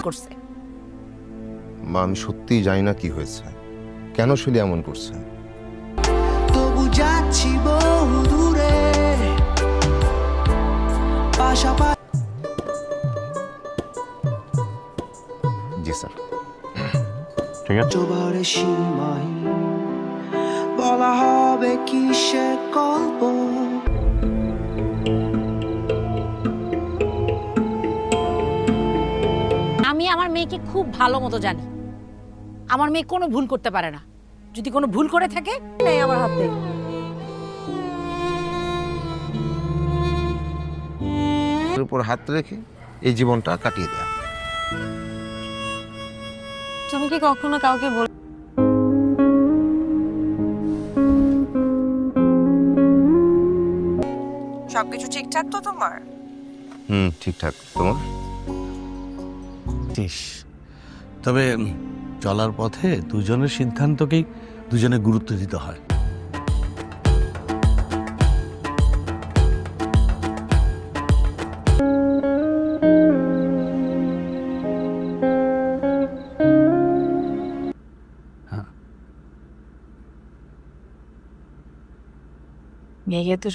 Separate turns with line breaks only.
করছে।
মা, আমি সত্যিই জানি না কি হয়েছে, কেন শৈলী এমন করছে।
তবু যাচ্ছি বহু দূরে পাশাপাশি।
জি স্যার।
ঠিক আছে।
জোবারে সীমাই বলা হবে কিসের গল্প।
আমি আমার মেয়েকে খুব ভালো মতো জানি, আমার মেয়ে কোনো ভুল করতে পারে না। যদি কোনো ভুল করে থাকে, নেই আমার হাতে।
এর উপর হাত রেখে এই জীবনটা কাটিয়ে দেয়া।
তুমি কি কখনো কাউকে বল সবকিছু ঠিকঠাক তো তোমার?
ঠিকঠাক। তোমার?
তবে চলার পথে দুজনের সিদ্ধান্তকেই দুজনে গুরুত্ব দিতে হয়।
মেয়ে তো